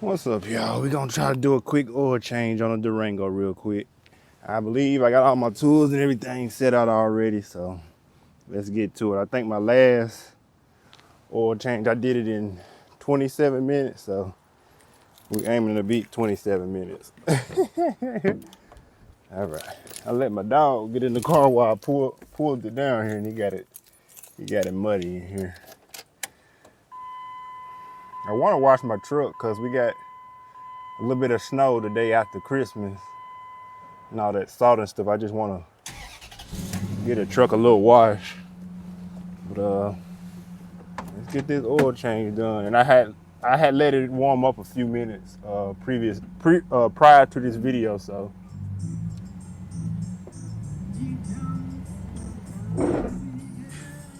What's up, y'all? We're gonna try to do a quick oil change on a Durango real quick. I believe I got all my tools and everything set out already, so let's get to it. I think my last oil change, I did it in 27 minutes, so we're aiming to beat 27 minutes. All right. I let my dog get in the car while I pulled it down here, and he got it muddy in here. I want to wash my truck because we got a little bit of snow the day after Christmas and all that salt and stuff. I just want to get the truck a little wash. But let's get this oil change done. And I had let it warm up a few minutes prior to this video, so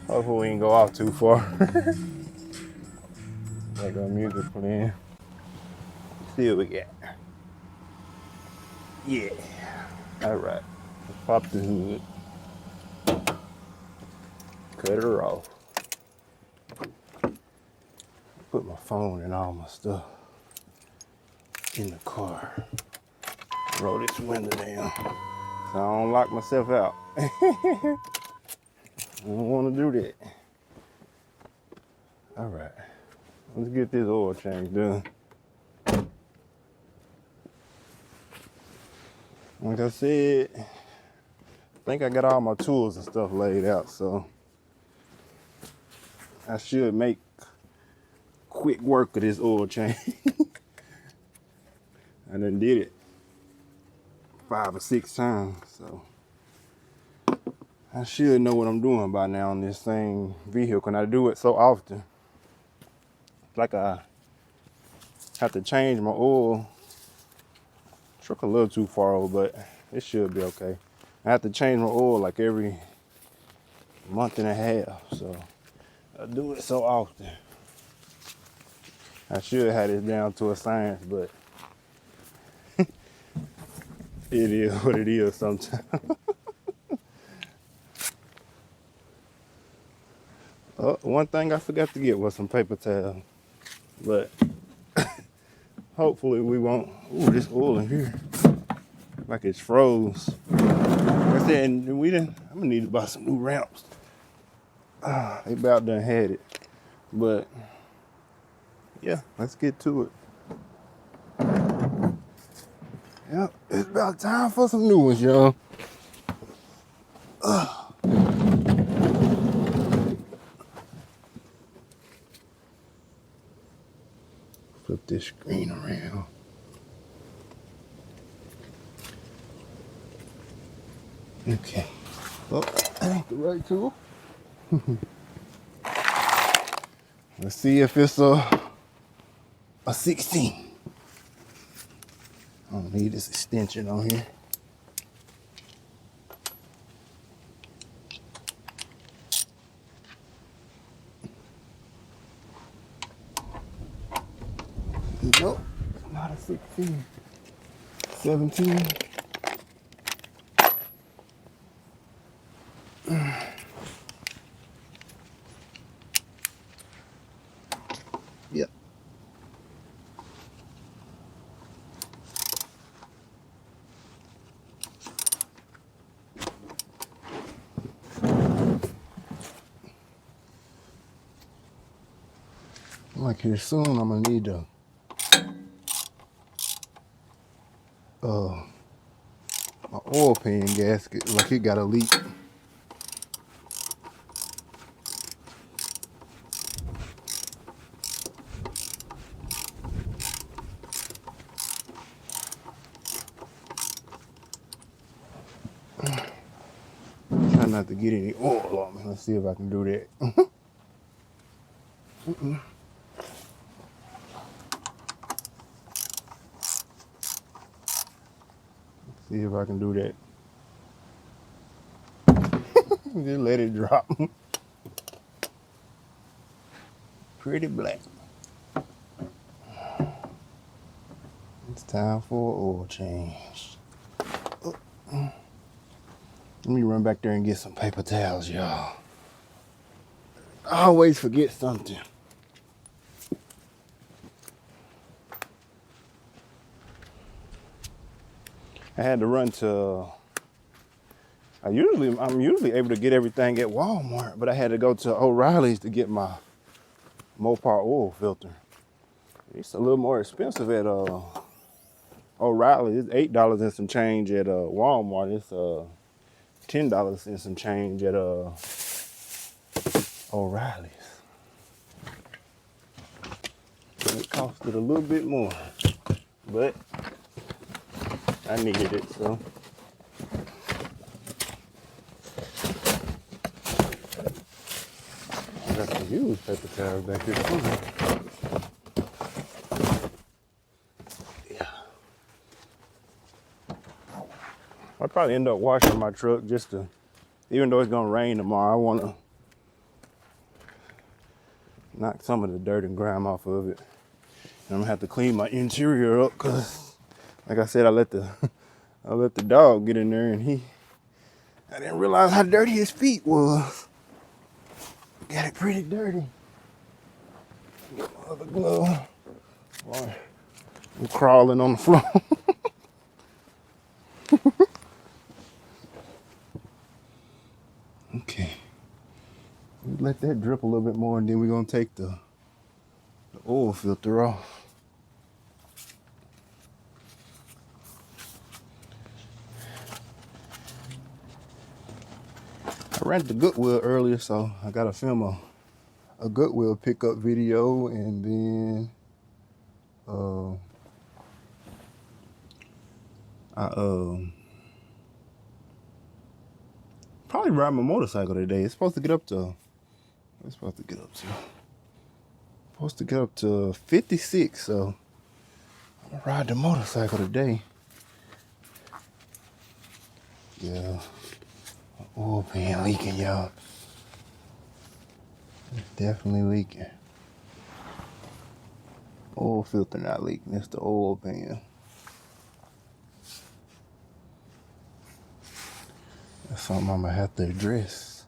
hopefully we ain't go off too far. Like music playing. See what we got. Yeah. All right. Let's pop the hood. Cut her off. Put my phone and all my stuff in the car. Roll this window down so I don't lock myself out. I don't want to do that. All right. Let's get this oil change done. Like I said, I think I got all my tools and stuff laid out, so I should make quick work of this oil change. I done did it 5 or 6 times, so I should know what I'm doing by now on this same vehicle, and I do it so often. Like I have to change my oil. Truck a little too far over, but it should be okay. I have to change my oil like every month and a half, so I do it so often. I should have this down to a science, but it is what it is sometimes. Oh, one thing I forgot to get was some paper towels, but hopefully we won't. Ooh, this oil in here, like it's froze. Like I said, and I'm gonna need to buy some new ramps. They about done had it, but yeah, let's get to it. Yep, it's about time for some new ones, y'all. Flip this screen around. Okay. Oh, that ain't the right tool. Let's see if it's a 16. I don't need this extension on here. Nope, not a 16. 17. Yep. Like here soon, I'm gonna need to my oil pan gasket, like it got a leak. Try not to get any oil on me. Let's see if I can do that. See if I can do that. Just let it drop. Pretty black. It's time for an oil change. Let me run back there and get some paper towels, y'all. I always forget something. I had to run to, I'm usually able to get everything at Walmart, but I had to go to O'Reilly's to get my Mopar oil filter. It's a little more expensive at O'Reilly. It's $8 and some change at Walmart. It's $10 and some change at O'Reilly's. And it costed a little bit more, but I needed it, so. I got some used paper towels back here somewhere. Yeah. I'll probably end up washing my truck just to, even though it's gonna rain tomorrow, I wanna knock some of the dirt and grime off of it. And I'm gonna have to clean my interior up because, like I said, I let the dog get in there and I didn't realize how dirty his feet was. Got it pretty dirty. Get my other glove. Boy, I'm crawling on the floor. Okay. Let that drip a little bit more and then we're gonna take the oil filter off. I ran to Goodwill earlier, so I gotta film a Goodwill pickup video, and then probably ride my motorcycle today. It's supposed to get up to 56, so I'm gonna ride the motorcycle today. Yeah. Oil pan leaking, y'all. It's definitely leaking. Oil filter not leaking, it's the oil pan. That's something I'm gonna have to address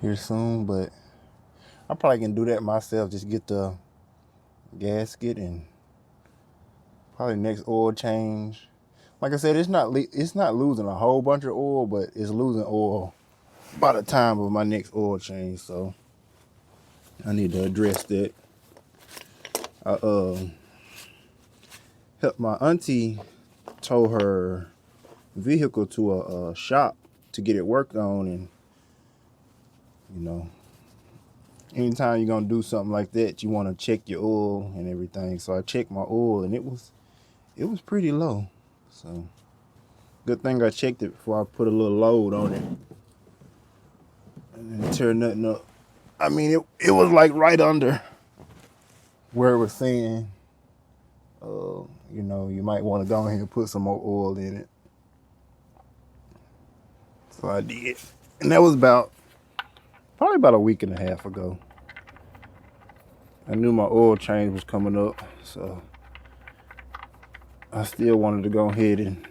here soon, but I probably can do that myself. Just get the gasket and probably next oil change. Like I said, it's not losing a whole bunch of oil, but it's losing oil by the time of my next oil change. So I need to address that. I helped my auntie tow her vehicle to a shop to get it worked on, and you know, anytime you're gonna do something like that, you want to check your oil and everything. So I checked my oil, and it was pretty low. So good thing I checked it before I put a little load on it and then tear nothing up. I mean, it was like right under where it was saying, you know, you might want to go ahead and put some more oil in it. So I did, and that was probably about a week and a half ago. I knew my oil change was coming up, so I still wanted to go ahead and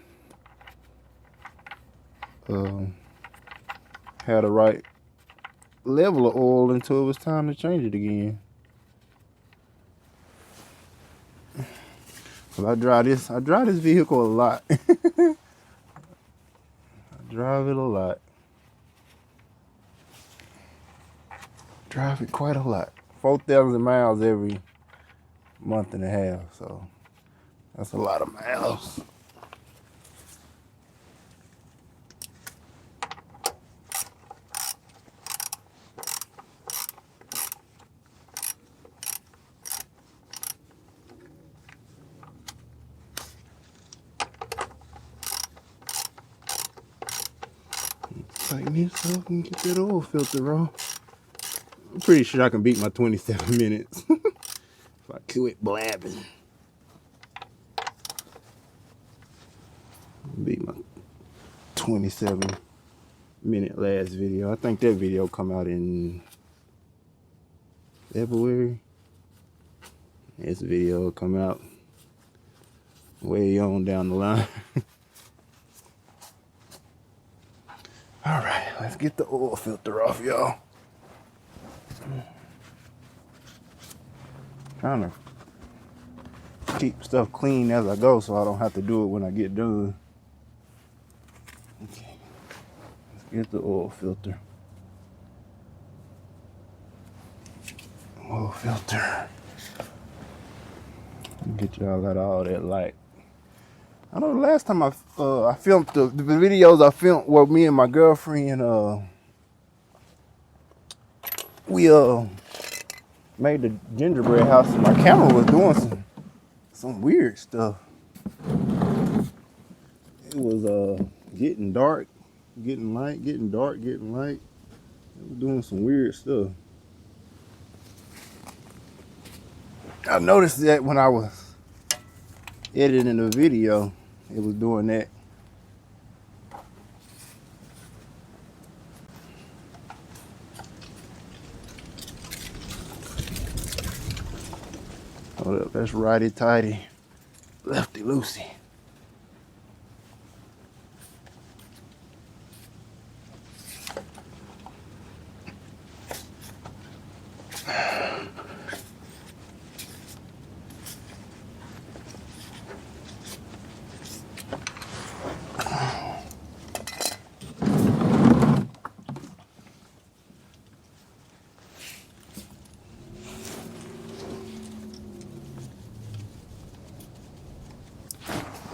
have the right level of oil until it was time to change it again. Well, I drive this vehicle a lot. I drive it a lot. Drive it quite a lot. 4,000 miles every month and a half, so that's a lot of miles. Tighten this up and get that oil filter off. I'm pretty sure I can beat my 27 minutes if I quit blabbing. Beat my 27-minute last video. I think that video come out in February. This video will come out way on down the line. All right, let's get the oil filter off, y'all. Trying to keep stuff clean as I go so I don't have to do it when I get done. Okay, let's get the oil filter. Oil filter. Get y'all out of all that light. I know the last time I filmed the videos I filmed were me and my girlfriend. We made the gingerbread house, and my camera was doing some weird stuff. It was getting dark, getting light, getting dark, getting light. It was doing some weird stuff. I noticed that when I was editing the video, it was doing that. Hold up, that's righty tighty, lefty loosey.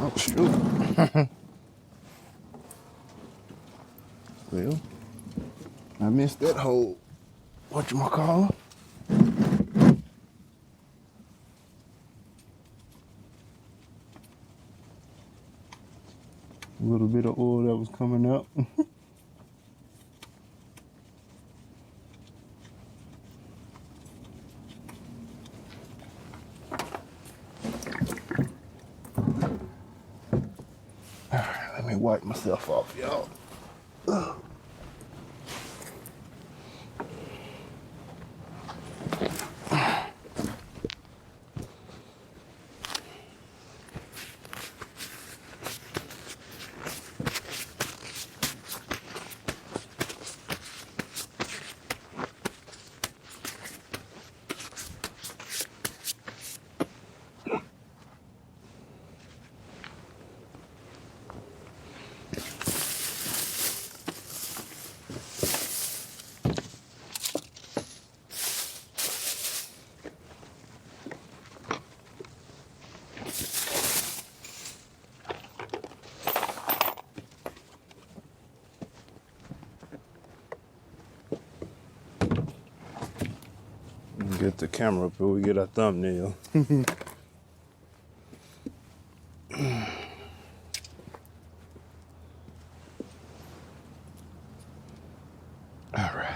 Oh shoot. Well, I missed that whole whatchamacallit. A little bit of oil that was coming up. Alright, let me wipe myself off, y'all. Get the camera up here, we get a thumbnail. All right.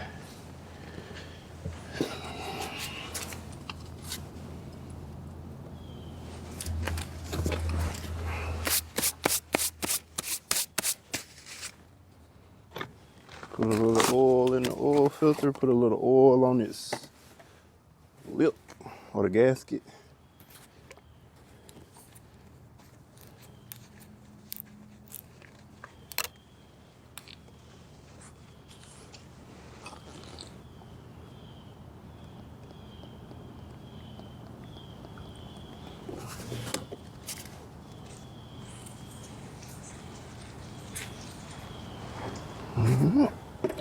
Put a little oil in the oil filter, put a little oil on its lip or the gasket.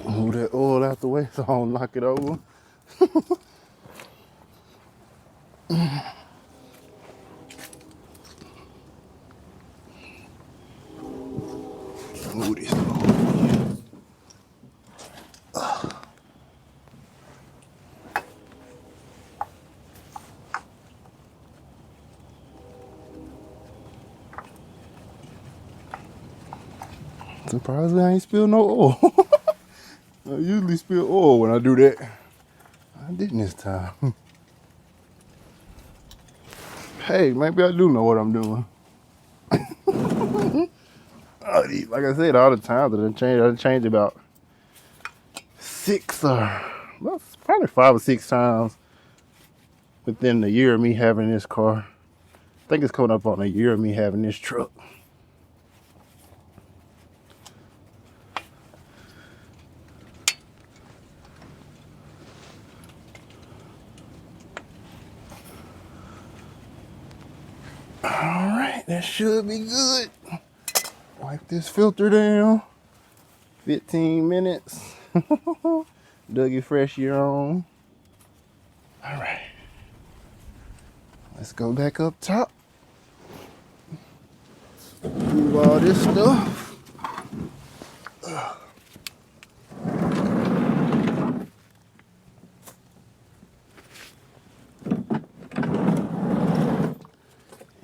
Move that oil out the way so I don't knock it over. Move this oil. Surprisingly, I ain't spilled no oil. I usually spill oil when I do that. I didn't this time. Hey, maybe I do know what I'm doing. Like I said, all the times I changed about probably 5 or 6 times within the year of me having this car. I think it's coming up on a year of me having this truck. All right, that should be good. Wipe this filter down. 15 minutes. Dougie Fresh year on. All right. Let's go back up top. Move all this stuff.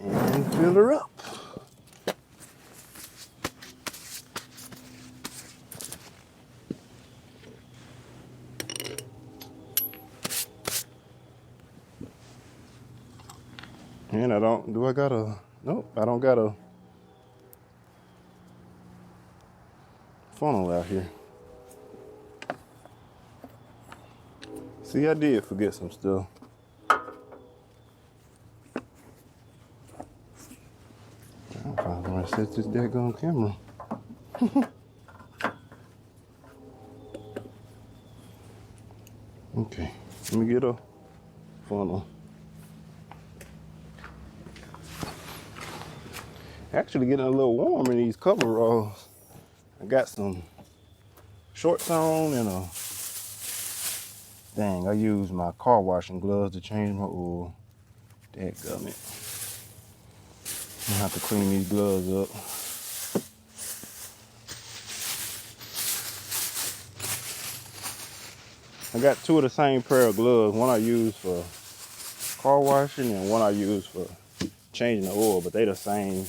And fill her up. And I don't, do I got a, nope, I don't got a funnel out here. See, I did forget some stuff. I'm gonna set this daggone camera. Okay, let me get a funnel. Actually getting a little warm in these coveralls. I got some shorts on and a, dang, I used my car washing gloves to change my oil. Dadgummit. I'm gonna have to clean these gloves up. I got two of the same pair of gloves. One I use for car washing and one I use for changing the oil, but they the same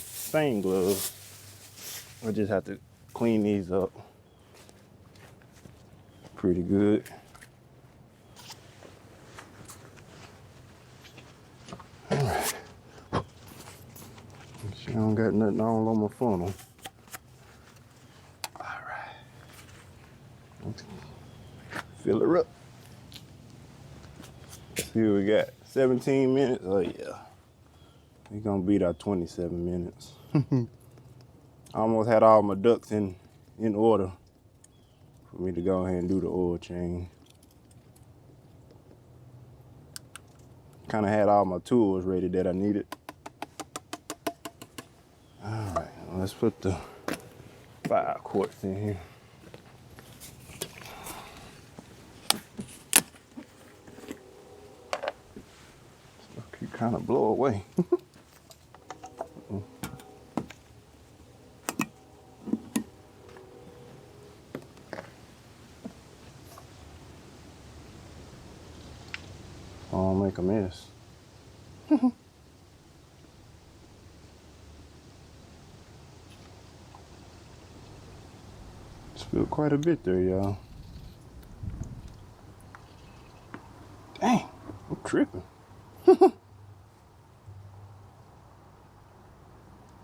gloves. I just have to clean these up pretty good. All right. She don't got nothing on my funnel. All right. Fill her up. Let's see what we got. 17 minutes. Oh yeah. We're gonna beat our 27 minutes. I almost had all my ducks in order for me to go ahead and do the oil change. Kind of had all my tools ready that I needed. All right, let's put the 5 quarts in here. Stuff keep kind of blow away. I'll make a mess. Spilled quite a bit there, y'all. Dang, I'm tripping. I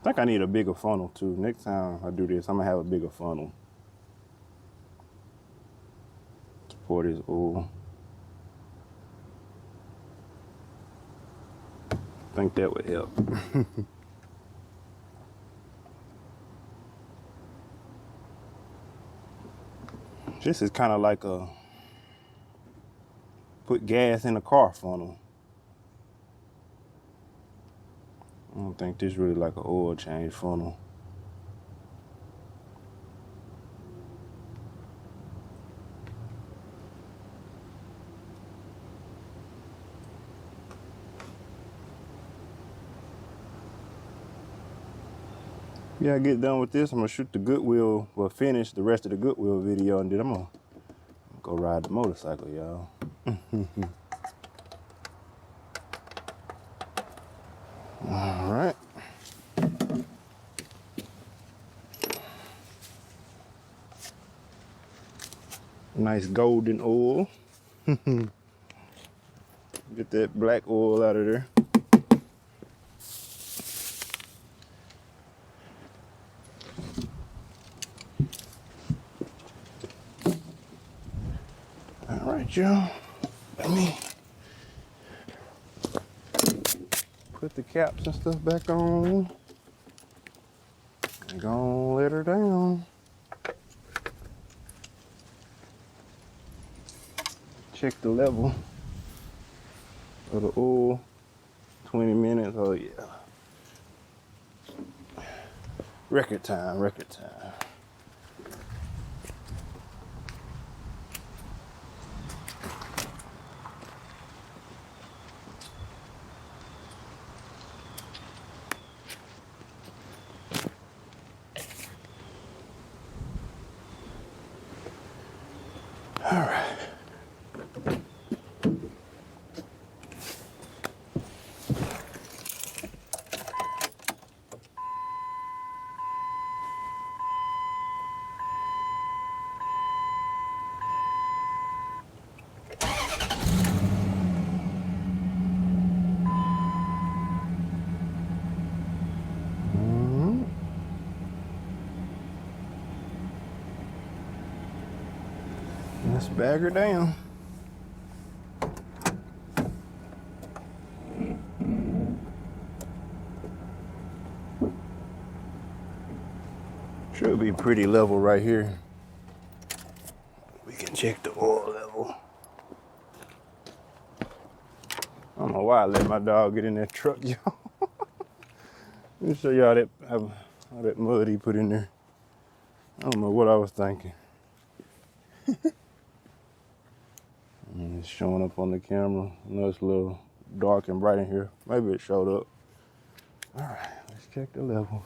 think I need a bigger funnel too. Next time I do this, I'm gonna have a bigger funnel to pour this oil. I think that would help. This is kind of like a put gas in a car funnel. I don't think this really like an oil change funnel. Yeah, I get done with this, I'm gonna shoot the Goodwill, well finish the rest of the Goodwill video, and then I'm gonna go ride the motorcycle, y'all. All right. Nice golden oil. Get that black oil out of there. All right, y'all. Let me put the caps and stuff back on. And gonna let her down. Check the level of the oil. 20 minutes. Oh yeah. Record time, record time. All right. Let's bag her down. Should be pretty level right here. We can check the oil level. I don't know why I let my dog get in that truck, y'all. Let me show y'all how that mud he put in there. I don't know what I was thinking. And it's showing up on the camera. I know it's a little dark and bright in here. Maybe it showed up. All right, let's check the levels.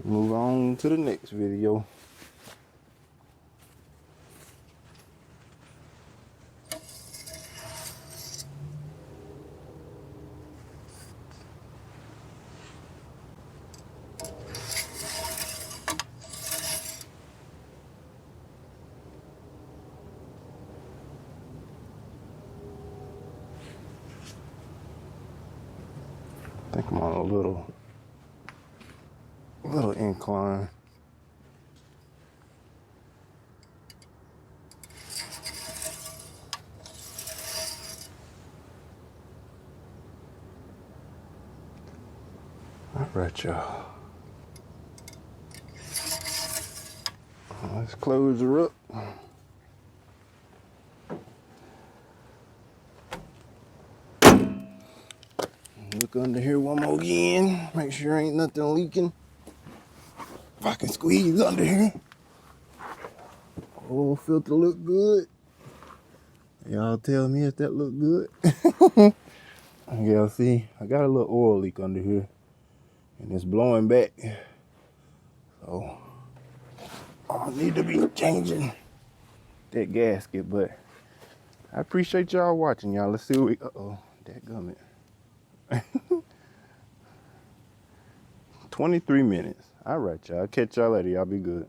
Move on to the next video. I think I'm on a little incline. All right, y'all. Let's close her up. Look under here one more again. Make sure ain't nothing leaking. If I can squeeze under here. Oh, filter look good. Y'all tell me if that look good. Y'all see, I got a little oil leak under here. And it's blowing back. So, I need to be changing that gasket. But I appreciate y'all watching, y'all. Let's see what we, uh-oh, dadgummit. 23 minutes. All right, y'all. Catch y'all later. Y'all be good.